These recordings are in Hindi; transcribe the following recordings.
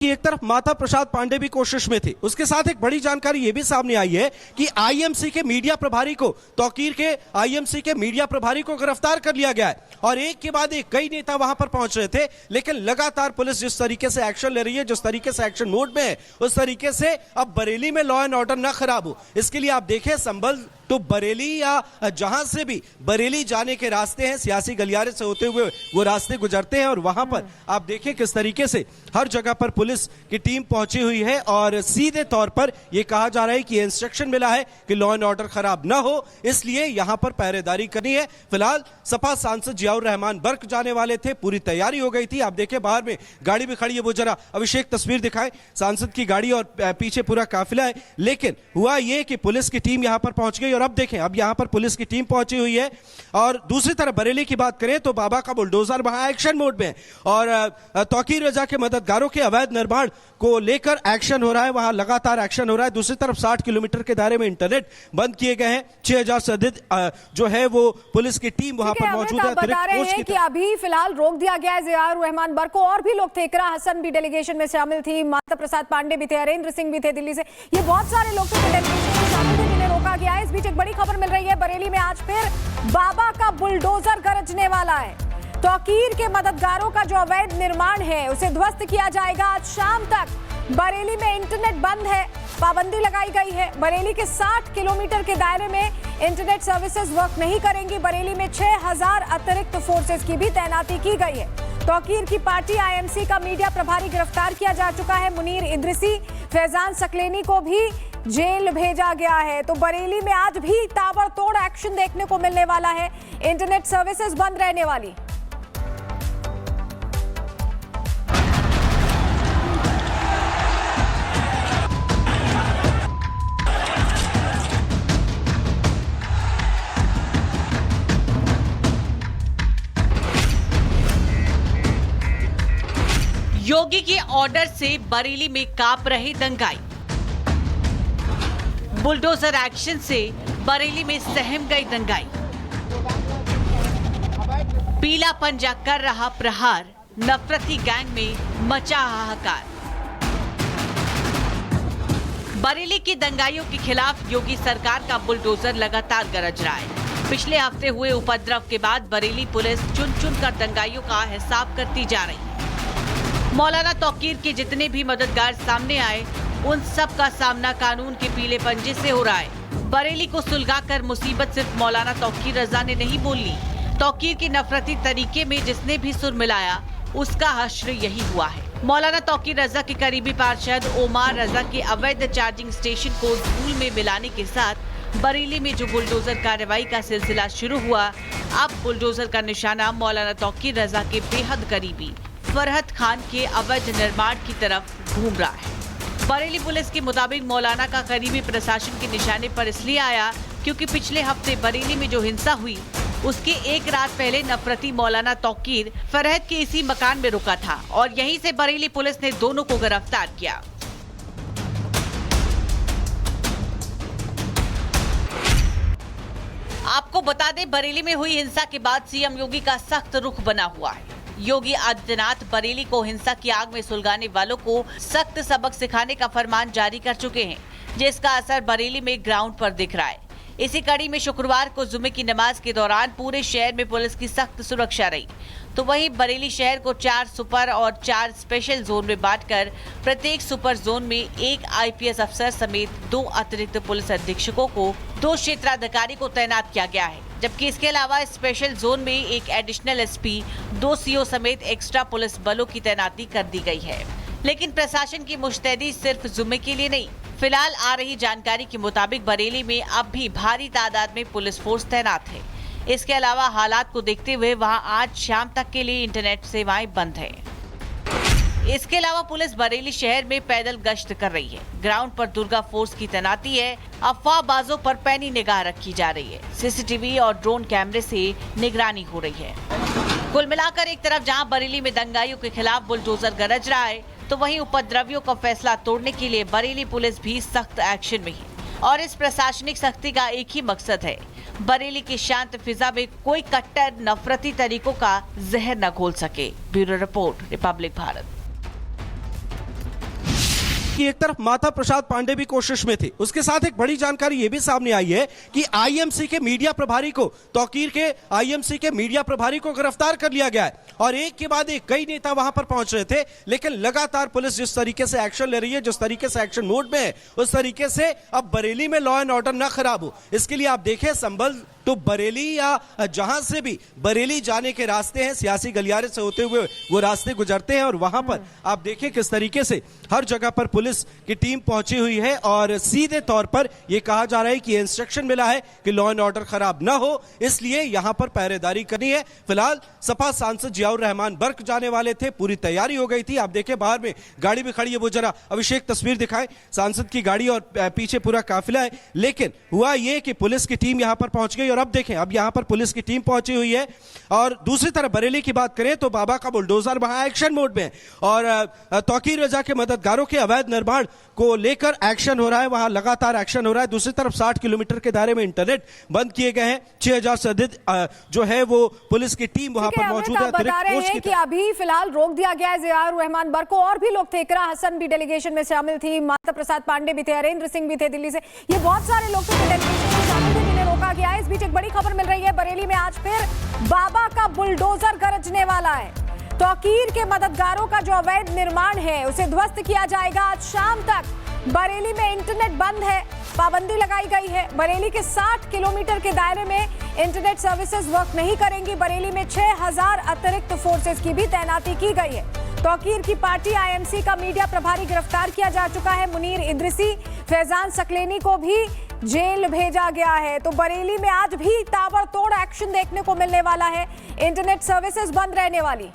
कि एक तरफ माता प्रसाद पांडे भी कोशिश में थे। उसके साथ एक बड़ी जानकारी यह भी सामने आई है कि आईएमसी के मीडिया प्रभारी को, तौकीर के आईएमसी के मीडिया प्रभारी को गिरफ्तार कर लिया गया है और एक के बाद एक कई नेता वहां पर पहुंच रहे थे। लेकिन लगातार पुलिस जिस तरीके से एक्शन ले रही है, जिस तरीके से एक्शन मोड में है, उस तरीके से अब बरेली में लॉ एंड ऑर्डर ना खराब हो, इसके लिए आप देखें संभल तो बरेली या जहां से भी बरेली जाने के रास्ते हैं, सियासी गलियारे से होते हुए वो रास्ते गुजरते हैं और वहां पर आप देखें किस तरीके से हर जगह पर पुलिस की टीम पहुंची हुई है और सीधे तौर पर यह कहा जा रहा है कि इंस्ट्रक्शन मिला है कि लॉ एंड ऑर्डर खराब ना हो, इसलिए यहां पर पहरेदारी करनी है। फिलहाल सपा सांसद जियाउर रहमान बर्क जाने वाले थे, पूरी तैयारी हो गई थी। आप देखें बाहर में गाड़ी भी खड़ी है, वो जरा अभिषेक तस्वीर दिखाएं, सांसद की गाड़ी और पीछे पूरा काफिला है। लेकिन हुआ यह कि पुलिस की टीम यहां पर पहुंच गई और अब देखें, अब यहां पर पुलिस की टीम पहुंची हुई है और दूसरी तरफ बरेली की बात करें तो बाबा का बुलडोजर वहां एक्शन मोड में है और तौकीर रजा के मददगारों के अवैध निर्माण को लेकर एक्शन हो रहा है, वहां लगातार एक्शन हो रहा है। दूसरी तरफ 60 किलोमीटर के दायरे में इंटरनेट बंद किए गए हैं। 6000 से अधिक जो है वो पुलिस की टीम वहां पर मौजूद है। बता रहे हैं कि अभी फिलहाल रोक दिया गया है जियाउर रहमान बर्क को, और भी लोग थे, इकरा हसन भी डेलीगेशन में शामिल थी, माता प्रसाद पांडे भी थे, हरेंद्र सिंह भी थे दिल्ली से, ये बहुत सारे लोग थे डेलीगेशन में शामिल थे जिन्हें रोका गया है। इस बीच एक बड़ी खबर मिल रही है, बरेली में आज फिर बाबा का बुलडोजर गरजने वाला है। तौकीर के मददगारों का जो अवैध निर्माण है उसे ध्वस्त किया जाएगा आज शाम तक। बरेली में इंटरनेट बंद है, पाबंदी लगाई गई है। बरेली के 60 किलोमीटर के दायरे में इंटरनेट सर्विसेज वर्क नहीं करेंगी। बरेली में 6000 अतिरिक्त फोर्सेस की भी तैनाती की गई है। तौकीर की पार्टी आईएमसी का मीडिया प्रभारी गिरफ्तार किया जा चुका है। मुनीर इद्रिसी, फैजान सकलेनी को भी जेल भेजा गया है। तो बरेली में आज भी ताबड़तोड़ एक्शन देखने को मिलने वाला है। इंटरनेट सर्विसेज बंद रहने वाली। योगी के ऑर्डर से बरेली में कांप रहे दंगाई। बुलडोजर एक्शन से बरेली में सहम गई दंगाई। पीला पंजा कर रहा प्रहार, नफरती गैंग में मचा हाहाकार। बरेली की दंगाइयों के खिलाफ योगी सरकार का बुलडोजर लगातार गरज रहा है। पिछले हफ्ते हुए उपद्रव के बाद बरेली पुलिस चुन चुन कर दंगाइयों का हिसाब करती जा रही है। मौलाना तौकीर के जितने भी मददगार सामने आए, उन सब का सामना कानून के पीले पंजे से हो रहा है। बरेली को सुलगाकर मुसीबत सिर्फ मौलाना तौकीर रजा ने नहीं बोली। तौकीर की नफरती तरीके में जिसने भी सुर मिलाया, उसका हश्र यही हुआ है। मौलाना तौकीर रजा के करीबी पार्षद ओमार रजा के अवैध चार्जिंग स्टेशन को धूल में मिलाने के साथ बरेली में जो बुलडोजर कार्रवाई का सिलसिला शुरू हुआ, अब बुलडोजर का निशाना मौलाना तौकीर रजा के बेहद करीबी फरहत खान के अवैध निर्माण की तरफ घूम रहा है। बरेली पुलिस के मुताबिक मौलाना का करीबी प्रशासन के निशाने पर इसलिए आया क्योंकि पिछले हफ्ते बरेली में जो हिंसा हुई, उसके एक रात पहले नफरती मौलाना तौकीर फरहत के इसी मकान में रुका था और यहीं से बरेली पुलिस ने दोनों को गिरफ्तार किया। आपको बता दें, बरेली में हुई हिंसा के बाद सीएम योगी का सख्त रुख बना हुआ है। योगी आदित्यनाथ बरेली को हिंसा की आग में सुलगाने वालों को सख्त सबक सिखाने का फरमान जारी कर चुके हैं, जिसका असर बरेली में ग्राउंड पर दिख रहा है। इसी कड़ी में शुक्रवार को जुमे की नमाज के दौरान पूरे शहर में पुलिस की सख्त सुरक्षा रही। तो वहीं बरेली शहर को 4 सुपर और 4 स्पेशल जोन में बांटकर प्रत्येक सुपर जोन में एक आईपीएस अफसर समेत 2 अतिरिक्त पुलिस अधीक्षकों को, 2 क्षेत्राधिकारी को तैनात किया गया है। जबकि इसके अलावा स्पेशल जोन में एक एडिशनल एसपी, 2 सीओ समेत एक्स्ट्रा पुलिस बलों की तैनाती कर दी गई है। लेकिन प्रशासन की मुस्तैदी सिर्फ जुम्मे के लिए नहीं। फिलहाल आ रही जानकारी के मुताबिक बरेली में अब भी भारी तादाद में पुलिस फोर्स तैनात है। इसके अलावा हालात को देखते हुए वहां आज शाम तक के लिए इंटरनेट सेवाएं बंद है। इसके अलावा पुलिस बरेली शहर में पैदल गश्त कर रही है। ग्राउंड पर दुर्गा फोर्स की तैनाती है। अफवाहबाजों पर पैनी निगाह रखी जा रही है। सीसीटीवी और ड्रोन कैमरे से निगरानी हो रही है। कुल मिलाकर एक तरफ जहां बरेली में दंगाइयों के खिलाफ बुलडोजर गरज रहा है, तो वहीं उपद्रवियों का फैसला तोड़ने के लिए बरेली पुलिस भी सख्त एक्शन में है। और इस प्रशासनिक सख्ती का एक ही मकसद है, बरेली की शांत फिजा में कोई कट्टर नफरती तरीकों का जहर न घोल सके। Bureau report, Republic Bharat. देखिए, एक तरफ माता प्रसाद पांडे भी कोशिश में थे, उसके साथ एक बड़ी जानकारी ये भी सामने आई है कि आईएमसी के मीडिया प्रभारी को, तौकीर के आईएमसी के मीडिया प्रभारी को गिरफ्तार कर लिया गया है। और एक के बाद एक कई नेता वहां पर पहुंच रहे थे, लेकिन लगातार पुलिस जिस तरीके से एक्शन ले रही है, जिस तरीके से एक्शन मोड में है, उस तरीके से अब बरेली में लॉ एंड ऑर्डर ना खराब हो, इसके लिए आप देखें संभल तो बरेली या जहां से भी बरेली जाने के रास्ते हैं, सियासी गलियारे से होते हुए वो रास्ते गुजरते हैं, और वहां पर आप देखें किस तरीके से हर जगह पर पुलिस की टीम पहुंची हुई है। और सीधे तौर पर यह कहा जा रहा है कि इंस्ट्रक्शन मिला है कि लॉ एंड ऑर्डर खराब ना हो, इसलिए यहां पर पहरेदारी करनी है। फिलहाल सपा सांसद जियाउर रहमान बर्क जाने वाले थे, पूरी तैयारी हो गई थी। आप देखें बाहर में गाड़ी भी खड़ी है, वो जरा अभिषेक तस्वीर दिखाएं, सांसद की गाड़ी और पीछे पूरा काफिला है। लेकिन हुआ यह कि पुलिस की टीम यहां पर पहुंच गई, और अब देखें अब यहां पर पुलिस की टीम पहुंची हुई है। और दूसरी तरफ बरेली की बात करें तो बाबा का बुलडोजर वहां एक्शन मोड में है, और तौकीर रजा के मददगारों के अवैध निर्माण को लेकर एक्शन हो रहा है, वहां लगातार एक्शन हो रहा है। दूसरी तरफ 60 किलोमीटर के दायरे में इंटरनेट बंद किए गए हैं, 6000 से अधिक जो है वो पुलिस की टीम वहां पर मौजूद है। बता रहे हैं कि अभी फिलहाल रोक दिया गया है जियाउर रहमान बर्क को, और भी लोग थे, इकरा हसन भी डेलीगेशन में शामिल थी, माता प्रसाद पांडे भी थे, हरेंद्र सिंह भी थे दिल्ली से, ये बहुत सारे लोग थे डेलीगेशन में शामिल थे जिन्हें रोका गया है। इस बीच एक बड़ी खबर मिल रही है, बरेली में आज फिर बाबा का बुलडोजर गरजने वाला है। तौकीर के मददगारों का जो अवैध निर्माण है उसे ध्वस्त किया जाएगा। आज शाम तक बरेली में इंटरनेट बंद है, पाबंदी लगाई गई है। बरेली के 60 किलोमीटर के दायरे में इंटरनेट सर्विसेज वर्क नहीं करेंगी। बरेली में 6000 अतिरिक्त फोर्सेस की भी तैनाती की गई है। तौकीर की पार्टी आईएमसी का मीडिया प्रभारी गिरफ्तार किया जा चुका है। मुनीर इद्रिसी, फैजान सकलेनी को भी जेल भेजा गया है। तो बरेली में आज भी ताबड़तोड़ एक्शन देखने को मिलने वाला है, इंटरनेट सर्विसेज बंद रहने वाली।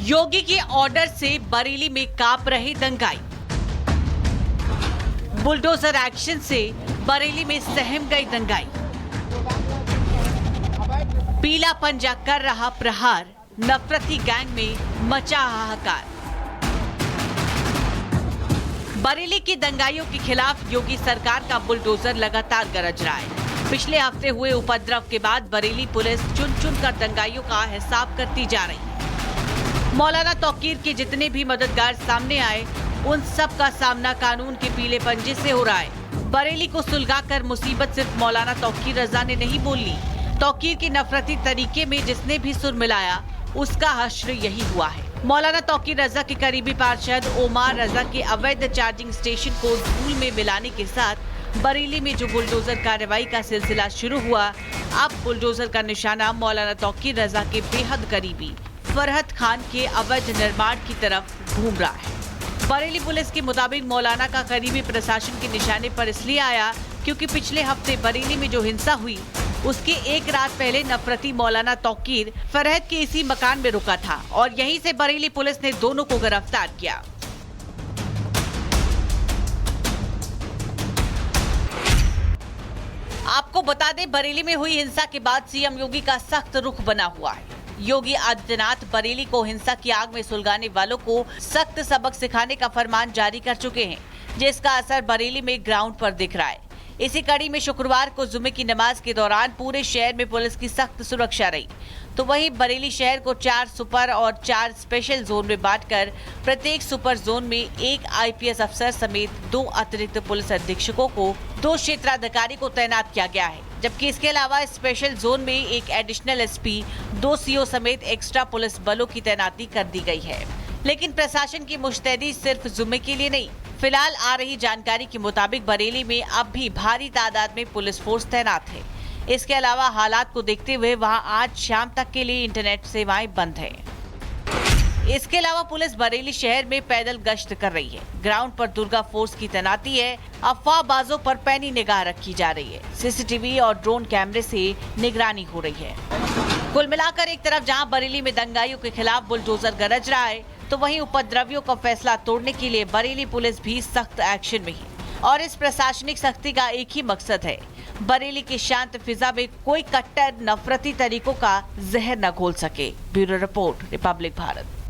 योगी के ऑर्डर से बरेली में कांप रहे दंगाई। बुलडोजर एक्शन से बरेली में सहम गई दंगाई। पीला पंजा कर रहा प्रहार, नफरती गैंग में मचा हाहाकार। बरेली की दंगाइयों के खिलाफ योगी सरकार का बुलडोजर लगातार गरज रहा है। पिछले हफ्ते हुए उपद्रव के बाद बरेली पुलिस चुन चुन कर दंगाइयों का हिसाब करती जा रही है। मौलाना तौकीर के जितने भी मददगार सामने आए, उन सब का सामना कानून के पीले पंजे से हो रहा है। बरेली को सुलगाकर मुसीबत सिर्फ मौलाना तौकीर रजा ने नहीं बोली, तौकीर के नफरती तरीके में जिसने भी सुर मिलाया उसका हश्र यही हुआ है। मौलाना तौकीर रजा के करीबी पार्षद ओमार रजा के अवैध चार्जिंग स्टेशन को धूल में मिलाने के साथ बरेली में जो बुलडोजर कार्रवाई का सिलसिला शुरू हुआ, अब बुलडोजर का निशाना मौलाना तौकीर रजा के बेहद करीबी फरहत खान के अवैध निर्माण की तरफ घूम रहा है। बरेली पुलिस के मुताबिक मौलाना का करीबी प्रशासन के निशाने पर इसलिए आया क्योंकि पिछले हफ्ते बरेली में जो हिंसा हुई उसके एक रात पहले नफरती मौलाना तौकीर फरहत के इसी मकान में रुका था, और यहीं से बरेली पुलिस ने दोनों को गिरफ्तार किया। आपको बता दें, बरेली में हुई हिंसा के बाद सीएम योगी का सख्त रुख बना हुआ है। योगी आदित्यनाथ बरेली को हिंसा की आग में सुलगाने वालों को सख्त सबक सिखाने का फरमान जारी कर चुके हैं, जिसका असर बरेली में ग्राउंड पर दिख रहा है। इसी कड़ी में शुक्रवार को जुमे की नमाज के दौरान पूरे शहर में पुलिस की सख्त सुरक्षा रही। तो वहीं बरेली शहर को 4 सुपर और 4 स्पेशल जोन में बांटकर प्रत्येक सुपर जोन में 1 आईपीएस अफसर समेत 2 अतिरिक्त पुलिस अधीक्षकों को 2 क्षेत्राधिकारी को तैनात किया गया है, जबकि इसके अलावा स्पेशल जोन में 1 एडिशनल एसपी, 2 सीओ समेत एक्स्ट्रा पुलिस बलों की तैनाती कर दी गई है। लेकिन प्रशासन की मुस्तैदी सिर्फ जुम्मे के लिए नहीं। फिलहाल आ रही जानकारी के मुताबिक बरेली में अब भी भारी तादाद में पुलिस फोर्स तैनात है। इसके अलावा हालात को देखते हुए वहां आज शाम तक के लिए इंटरनेट सेवाएं बंद है। इसके अलावा पुलिस बरेली शहर में पैदल गश्त कर रही है। ग्राउंड पर दुर्गा फोर्स की तैनाती है। अफवाहबाजों पर पैनी निगाह रखी जा रही है। सीसीटीवी और ड्रोन कैमरे से निगरानी हो रही है। कुल मिलाकर एक तरफ जहां बरेली में दंगाइयों के खिलाफ बुलडोजर गरज रहा है, तो वहीं उपद्रवियों का फैसला तोड़ने के लिए बरेली पुलिस भी सख्त एक्शन में है। और इस प्रशासनिक सख्ती का एक ही मकसद है, बरेली की शांत फिजा में कोई कट्टर नफरती तरीकों का जहर न घोल सके। Bureau report, Republic Bharat.